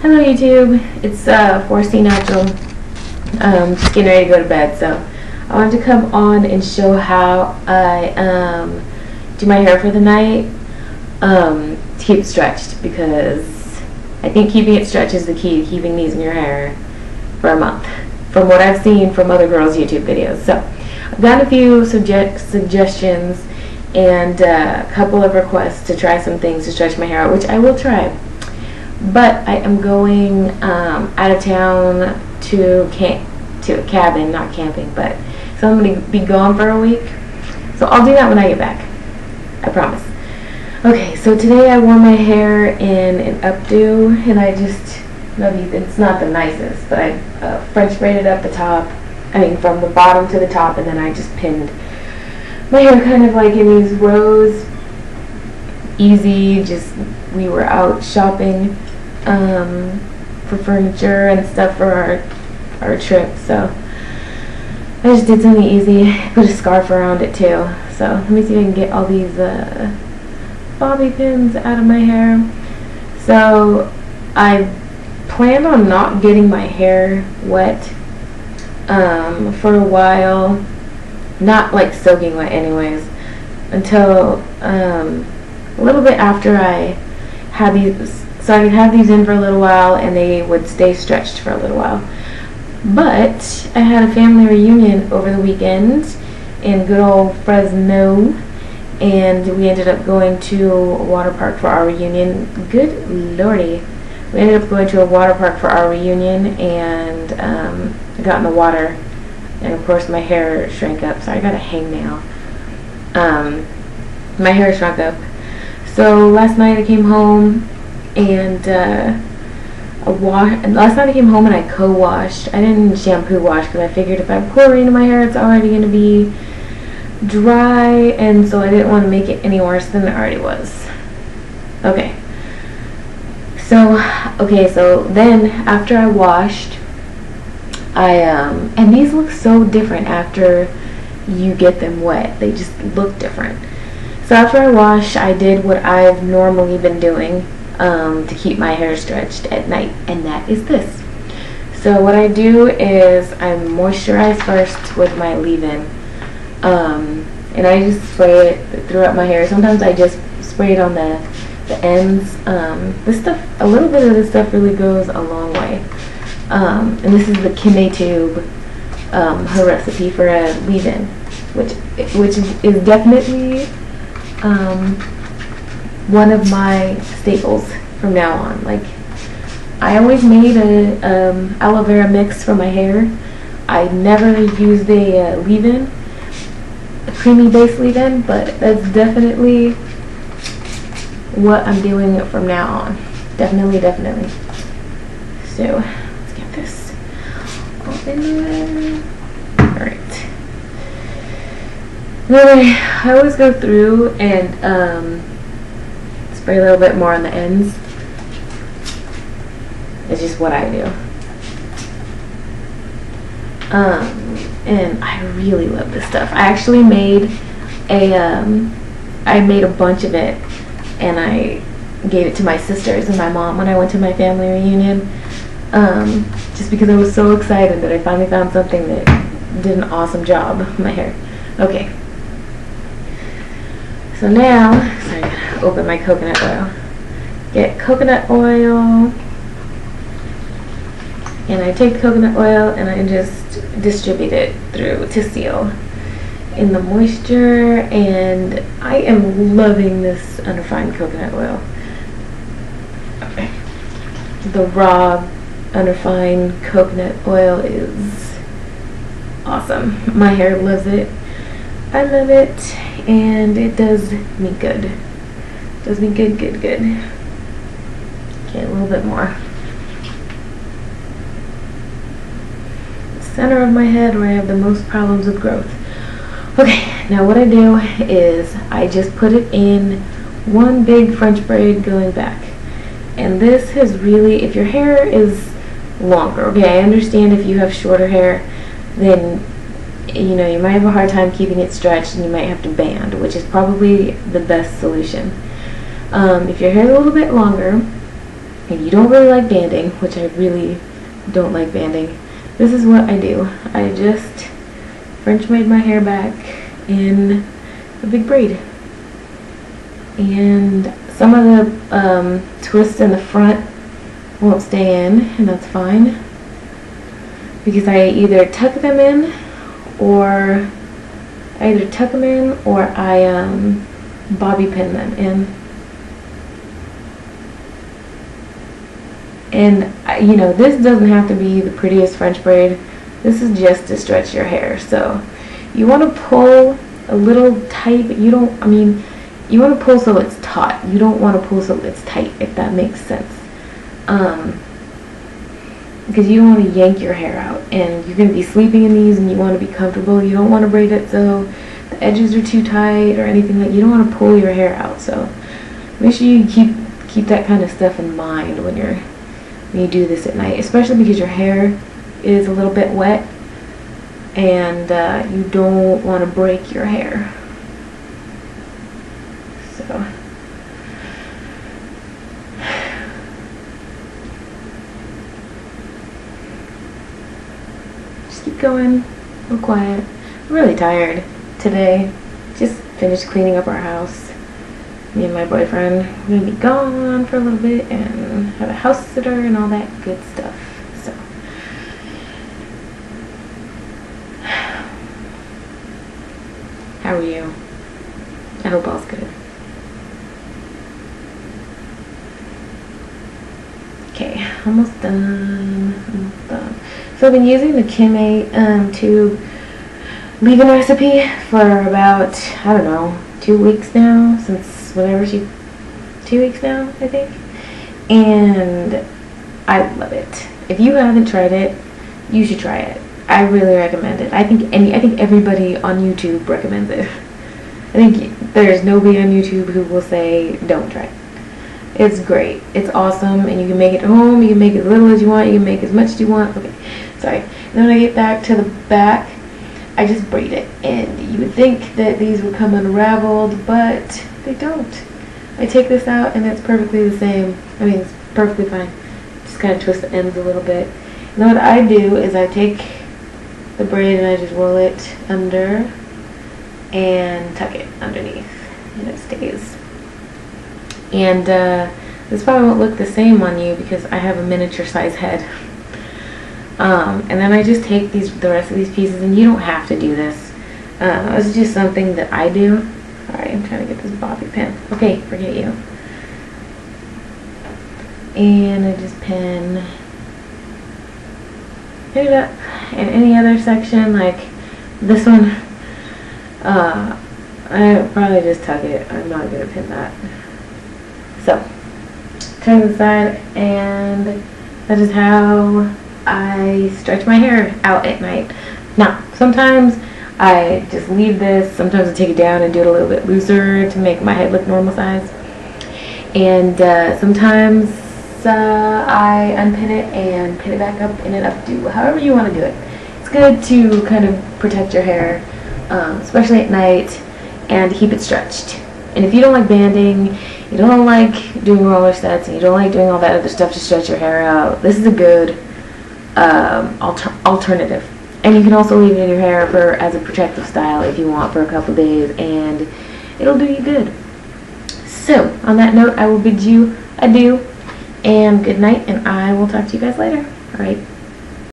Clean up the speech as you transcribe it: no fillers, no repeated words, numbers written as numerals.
Hello YouTube, it's 4C Natural. Just getting ready to go to bed, so I wanted to come on and show how I do my hair for the night to keep it stretched, because I think keeping it stretched is the key to keeping these in your hair for a month, from what I've seen from other girls' YouTube videos. So I've gotten a few suggestions and a couple of requests to try some things to stretch my hair out, which I will try. But I am going out of town to a cabin, not camping, but so I'm going to be gone for a week. So I'll do that when I get back. I promise. Okay, so today I wore my hair in an updo, and I just, it's not the nicest, but I French braided up the top, from the bottom to the top, and then I just pinned my hair kind of like in these rows. Easy, just, we were out shopping for furniture and stuff for our trip, so I just did something easy. Put a scarf around it too. So let me see if I can get all these bobby pins out of my hair. So I planned on not getting my hair wet for a while, not like soaking wet anyways, until a little bit after I had these, so I could have these in for a little while and they would stay stretched for a little while. But I had a family reunion over the weekend in good old Fresno, and we ended up going to a water park for our reunion. Good lordy. We ended up going to a water park for our reunion and got in the water, and of course my hair shrank up. Sorry, I got a hangnail. My hair shrunk up. So last night I came home and last night I came home and I co-washed. I didn't shampoo wash because I figured if I pour into my hair it's already going to be dry, and so I didn't want to make it any worse than it already was. Okay. So then after I washed, and these look so different after you get them wet. They just look different. So after I wash, I did what I've normally been doing to keep my hair stretched at night, and that is this. So what I do is I moisturize first with my leave-in, and I just spray it throughout my hair. Sometimes I just spray it on the ends. This stuff, a little bit of this stuff really goes a long way. And this is the Kime Tube, her recipe for a leave-in, which is definitely one of my staples from now on. Like, I always made a aloe vera mix for my hair. I never used a leave-in, a creamy base leave-in, but that's definitely what I'm doing from now on. Definitely. So let's get this all in there. Alright. Anyway, I always go through and spray a little bit more on the ends. It's just what I do. And I really love this stuff. I actually made I made a bunch of it, and I gave it to my sisters and my mom when I went to my family reunion, just because I was so excited that I finally found something that did an awesome job with my hair. Okay. So now, sorry, I gotta open my coconut oil. Get coconut oil, and I take the coconut oil and I just distribute it through to seal in the moisture, and I am loving this unrefined coconut oil. Okay. The raw unrefined coconut oil is awesome. My hair loves it. I love it, and it does me good. It does me good. Okay, a little bit more. Center of my head where I have the most problems with growth. Okay, now what I do is I just put it in one big French braid going back. And this has really, if your hair is longer, okay, I understand if you have shorter hair, then you might have a hard time keeping it stretched and you might have to band, which is probably the best solution. If your hair is a little bit longer, and you don't really like banding, which I really don't like banding, this is what I do. I just French braid my hair back in a big braid. And some of the twists in the front won't stay in, and that's fine, because I either tuck them in or I bobby pin them in. And you know, this doesn't have to be the prettiest French braid. This is just to stretch your hair. So you want to pull a little tight, but you don't, I mean, you want to pull so it's taut. You don't want to pull so it's tight, if that makes sense. Because you don't want to yank your hair out, and you're going to be sleeping in these and you want to be comfortable. You don't want to braid it so the edges are too tight or anything like that. You don't want to pull your hair out. So make sure you keep that kind of stuff in mind when you do this at night, especially because your hair is a little bit wet and you don't want to break your hair. So just keep going, real quiet. I'm really tired today. Just finished cleaning up our house. Me and my boyfriend, we're gonna be gone for a little bit and have a house sitter and all that good stuff. So how are you? I hope all's good. Okay, almost done. So I've been using the Kim 8 tube leave-in recipe for about, I don't know, 2 weeks now, since whenever 2 weeks now, I think. And I love it. If you haven't tried it, you should try it. I really recommend it. I think everybody on YouTube recommends it. I think there's nobody on YouTube who will say don't try it. It's great. It's awesome, and you can make it at home. You can make as little as you want. You can make as much as you want. Okay, sorry. And then when I get back to the back, I just braid it. And you would think that these would come unraveled, but they don't. I take this out, and it's perfectly the same. I mean, it's perfectly fine. Just kind of twist the ends a little bit. And then what I do is I take the braid and I just roll it under and tuck it underneath, and it stays. And this probably won't look the same on you because I have a miniature size head. And then I just take the rest of these pieces, and you don't have to do this. This is just something that I do. Sorry, I'm trying to get this bobby pin. Okay, forget you. And I just pin it up. In any other section, like this one, I probably just tuck it. I'm not going to pin that. So, turn to the side, and that is how I stretch my hair out at night. Now, sometimes I just leave this. Sometimes I take it down and do it a little bit looser to make my head look normal size. And sometimes I unpin it and pin it back up, and it up to however you want to do it. It's good to kind of protect your hair, especially at night, and keep it stretched. And if you don't like banding, you don't like doing roller sets, and you don't like doing all that other stuff to stretch your hair out, this is a good alternative. And you can also leave it in your hair as a protective style if you want for a couple days, and it'll do you good. So, on that note, I will bid you adieu and good night, and I will talk to you guys later. Alright.